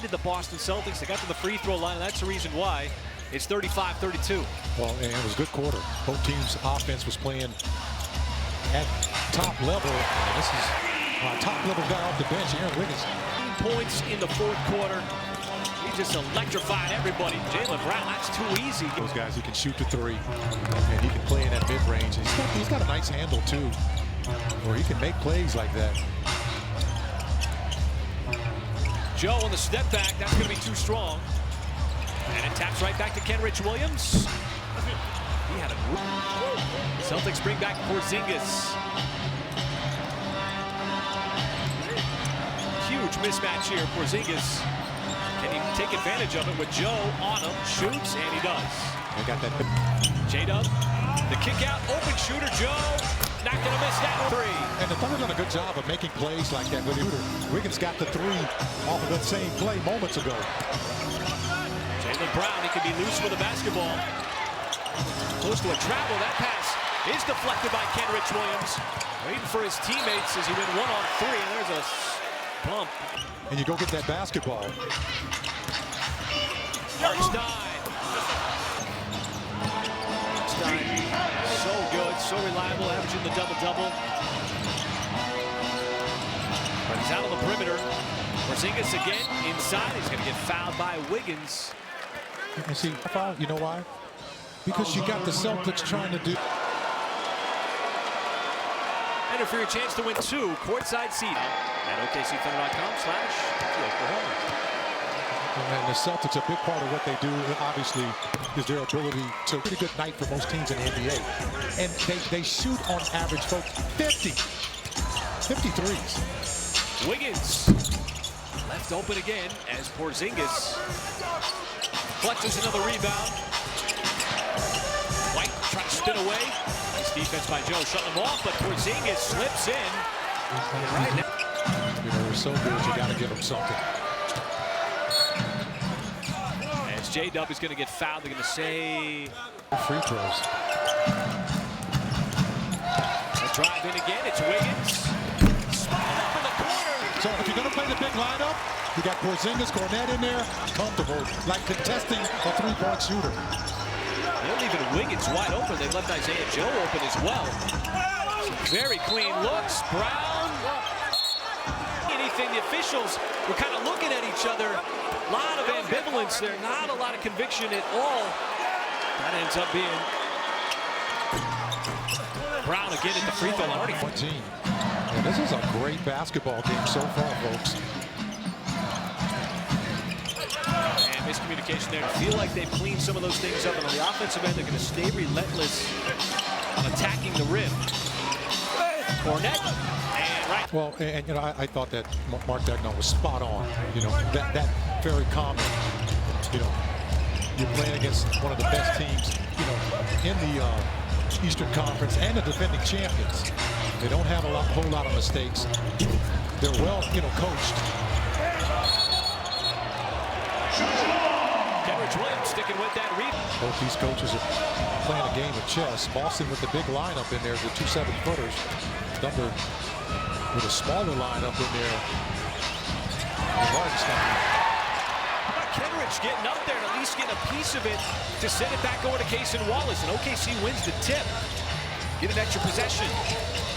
did the Boston Celtics. They got to the free throw line, and that's the reason why. It's 35-32. Well, and it was a good quarter. Both teams' offense was playing at top level. And this is a top-level guy off the bench, Aaron Wiggins. Points in the fourth quarter. He just electrified everybody. Jaylen Brown, that's too easy. Those guys, he can shoot the three, and he can play in that mid-range. He's got a nice handle, too, where he can make plays like that. Joe on the step back, that's going to be too strong. And it taps right back to Kenrich Williams. He had a Celtics bring back Porzingis. Huge mismatch here. Porzingis, can he take advantage of it with Joe on him? Shoots, and he does. They got that. J-Dub, the kick out, open shooter, Joe. Not going to miss that three. And the Thunder done a good job of making plays like that with shooter. Wiggins got the three off of that same play moments ago. Jaylen Brown, he can be loose with a basketball. Close to a travel. That pass is deflected by Kenrich Williams. Waiting for his teammates as he went 1-on-3, and there's a bump. And you go get that basketball. Hartenstein. So good, so reliable, averaging the double-double. But he's out on the perimeter. Porzingis again inside. He's going to get fouled by Wiggins. You see, you know why? Because you got the Celtics trying to do. Enter for your chance to win 2 courtside seating at OKCThunder.com/Oklahoma. And the Celtics, a big part of what they do, obviously, is their ability to pretty good night for most teams in the NBA. And they shoot on average, folks, 53s. Wiggins left open again as Porzingis clutches another rebound. White trying to spin away. Nice defense by Joe, shutting him off, but Porzingis slips in. Right now. You know, they're so good, you got to give them something. As J-Dub is going to get fouled, they're going to say free throws. A drive in again. It's Wiggins. Spotted up in the corner. So if you're going to play the big lineup, you got Porzingis, Cornette in there, comfortable, like contesting a three-point shooter. They don't even Wiggins wide open. They left Isaiah Joe open as well. Some very clean looks. Brown. Anything, the officials were kind of looking at each other. A lot of ambivalence there. Not a lot of conviction at all. That ends up being Brown again at the free throw line. 14. And this is a great basketball game so far, folks. And miscommunication there. I feel like they've cleaned some of those things up. And on the offensive end, they're going to stay relentless on attacking the rim. Cornette. And right. Well, and you know, I thought that Mark Daigneault was spot on. You know, that very common. You know, you're playing against one of the best teams, you know, in the Eastern Conference and the defending champions. They don't have a whole lot of mistakes. They're well, you know, coached. Kenrich Williams sticking with that rebound. Both these coaches are playing a game of chess. Boston with the big lineup in there, the 2 7-footers. Thunder with a smaller lineup in there. Kenrich getting up there and at least getting a piece of it to send it back over to Cason Wallace. And OKC wins the tip. Get an extra possession.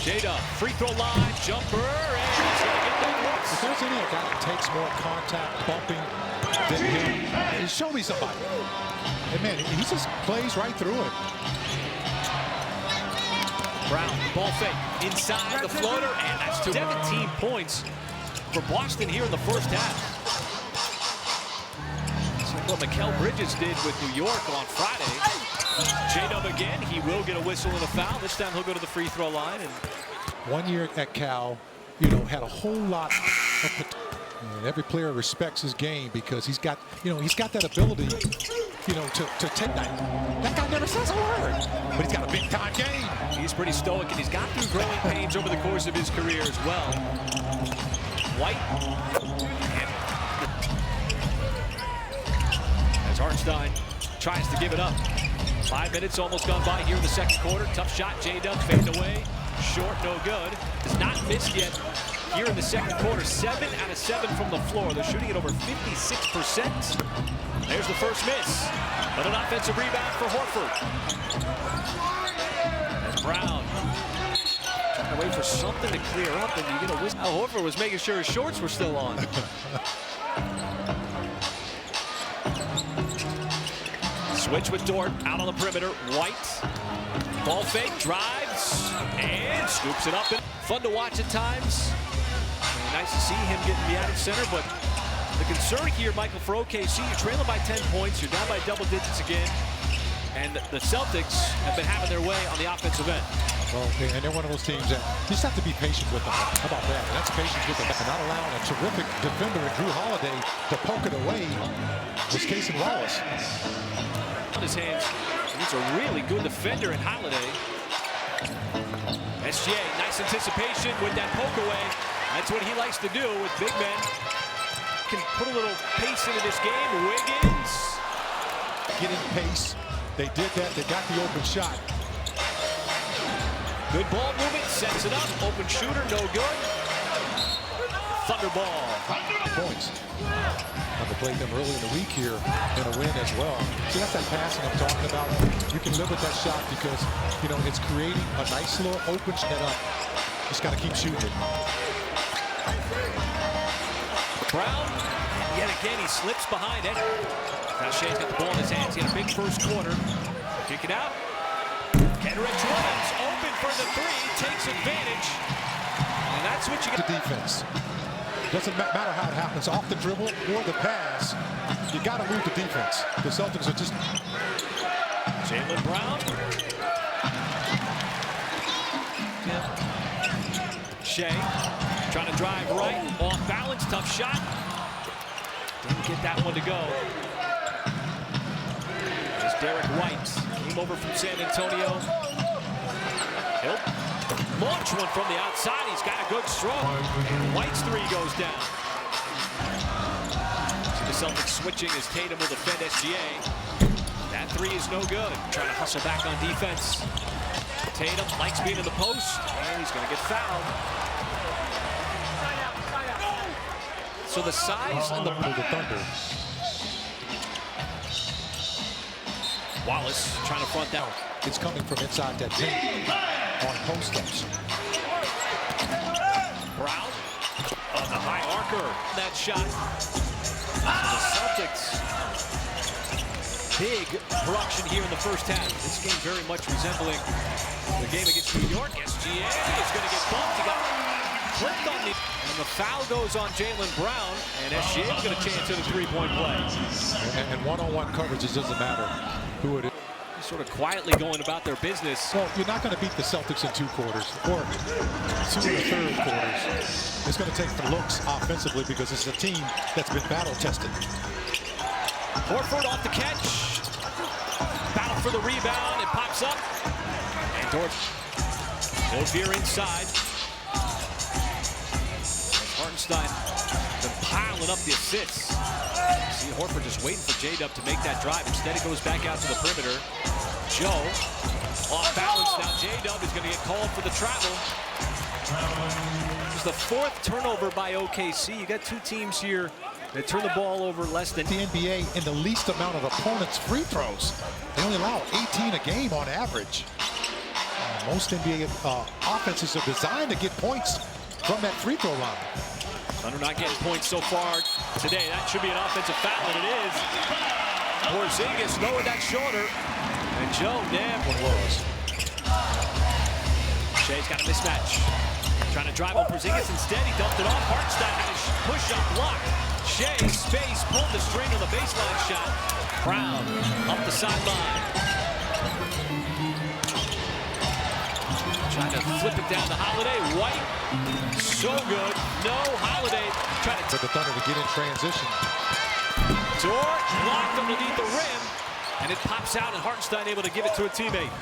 J-Dub, free throw line, jumper, and he's going to get that once. If there's any guy that takes more contact, bumping than him, show me somebody. And man, he just plays right through it. Brown, ball fake, inside the floater, and that's 17 points for Boston here in the first half. It's like what Mikal Bridges did with New York on Friday. J-Dub again, he will get a whistle and a foul. This time he'll go to the free throw line. And 1 year at Cal, you know, had a whole lot of and every player respects his game because he's got, you know, he's got that ability, you know, to take that. That guy never says a word, but he's got a big time game. He's pretty stoic, and he's got through growing pains over the course of his career as well. White. As Hartenstein tries to give it up. 5 minutes almost gone by here in the second quarter. Tough shot, J-Dub fading away. Short, no good. Has not missed yet here in the second quarter. 7 out of 7 from the floor. They're shooting at over 56%. There's the first miss. But an offensive rebound for Horford. As Brown trying to wait for something to clear up, and you get a whistle. Horford was making sure his shorts were still on. Switch with Dort out on the perimeter. White. Ball fake, drives, and scoops it up. Fun to watch at times. Nice to see him getting the out of center, but the concern here, Michael, for OKC, you're trailing by 10 points, you're down by double digits again, and the Celtics have been having their way on the offensive end. Well, and they're one of those teams that you just have to be patient with them. How about that? And that's patience with them. And not allowing a terrific defender in Drew Holiday to poke it away was Casey Wallace. On his hands, he's a really good defender in Holiday. SGA, nice anticipation with that poke away. That's what he likes to do with big men. Can put a little pace into this game. Wiggins. Getting pace. They did that. They got the open shot. Good ball movement, sets it up. Open shooter, no good. Thunder ball. Points. I've played them early in the week here in a win as well. See, that's that passing I'm talking about. You can live with that shot because, you know, it's creating a nice little open set up. Just got to keep shooting it. Brown, yet again, he slips behind it. Now Shea's got the ball in his hands. He had a big first quarter. Kick it out. Kenrich Williams open for the three, takes advantage. And that's what you get. The defense. Doesn't matter how it happens, off the dribble or the pass, you got to move the defense. The Celtics are just... Jaylen Brown. Shea trying to drive right, off balance, tough shot. Didn't get that one to go. There's Derek White, came over from San Antonio. He'll launch one from the outside. He's got a good stroke. And White's three goes down. So the Celtics switching as Tatum will defend SGA. That three is no good. Trying to hustle back on defense. Tatum likes being in the post, and he's going to get fouled. So the size and the Thunder. Wallace trying to front that. It's coming from inside that paint on post-ups. Brown on the high archer. That shot. The Celtics. Big production here in the first half. This game very much resembling the game against New York. SGA is going to get bumped. He got clipped on the... And the foul goes on Jaylen Brown, and SGA is going to chance at a three-point play. And one-on-one coverage, it doesn't matter who it is. Sort of quietly going about their business. Well, you're not going to beat the Celtics in 2 quarters or 2 in the third quarters. It's going to take the looks offensively because it's a team that's been battle-tested. Horford off the catch. Battle for the rebound. It pops up. And Dort. Ovier inside. Hartenstein been piling up the assists. See Horford just waiting for J-Dub to make that drive. Instead, it goes back out to the perimeter. Joe off balance. Now J-Dub is going to get called for the travel. It's the 4th turnover by OKC. You got 2 teams here that turn the ball over less than... The NBA in the least amount of opponents' free throws. They only allow 18 a game on average. Most NBA offenses are designed to get points from that free throw line. Thunder not getting points so far today. That should be an offensive foul, and it is. Porzingis lowered that shoulder, and Joe damn one was. Shea's got a mismatch. Trying to drive on Porzingis. Instead, he dumped it off. Hartenstein had his push-up blocked. Shea, space, pulled the string on the baseline shot. Brown up the sideline. Trying to flip it down to Holiday. White, so good. No, Holiday trying to... For the Thunder to get in transition. Dort blocked underneath the rim, and it pops out, and Hartenstein able to give it to a teammate.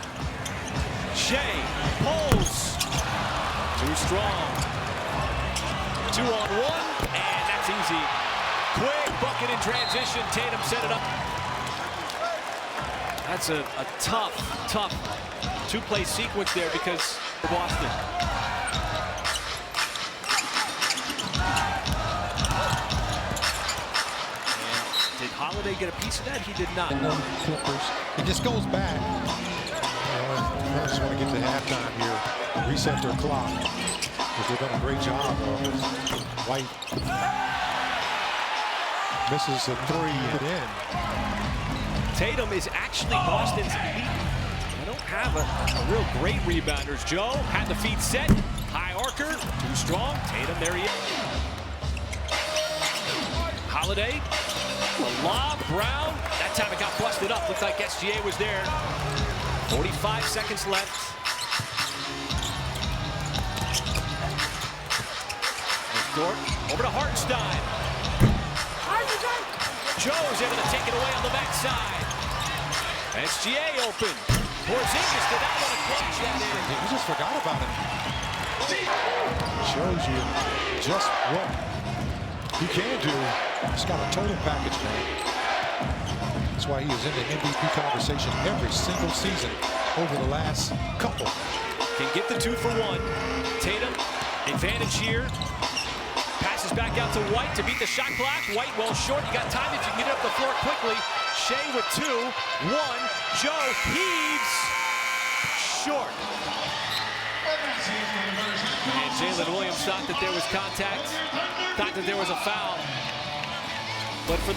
Shea pulls. Too strong. 2-on-1, and that's easy. Quick bucket in transition. Tatum set it up. That's a tough 2-play sequence there because of Boston. Did Holiday get a piece of that? He did not. Clippers. It just goes back. I just want to get to halftime here. Reset their clock. Because they've done a great job of White. Misses a three and in. Tatum is actually Boston's elite. They don't have a real great rebounders. Joe had the feet set. High archer, too strong. Tatum, there he is. Holiday, the lob, Brown. That time it got busted up. Looked like SGA was there. 45 seconds left. Dort over to Hartenstein. Joe's able to take it away on the backside. SGA open. Porzingis did not want to clutch that in. You just forgot about it. Shows you just what he can do. He's got a total package, man. That's why he is in the MVP conversation every single season over the last couple. Can get the 2 for 1. Tatum, advantage here. Passes back out to White to beat the shot clock. White well short. You got time if you can get it up the floor quickly. Shea with 2. 1. Joe heaves. Short. And Jalen Williams thought that there was contact. Thought that there was a foul. But for the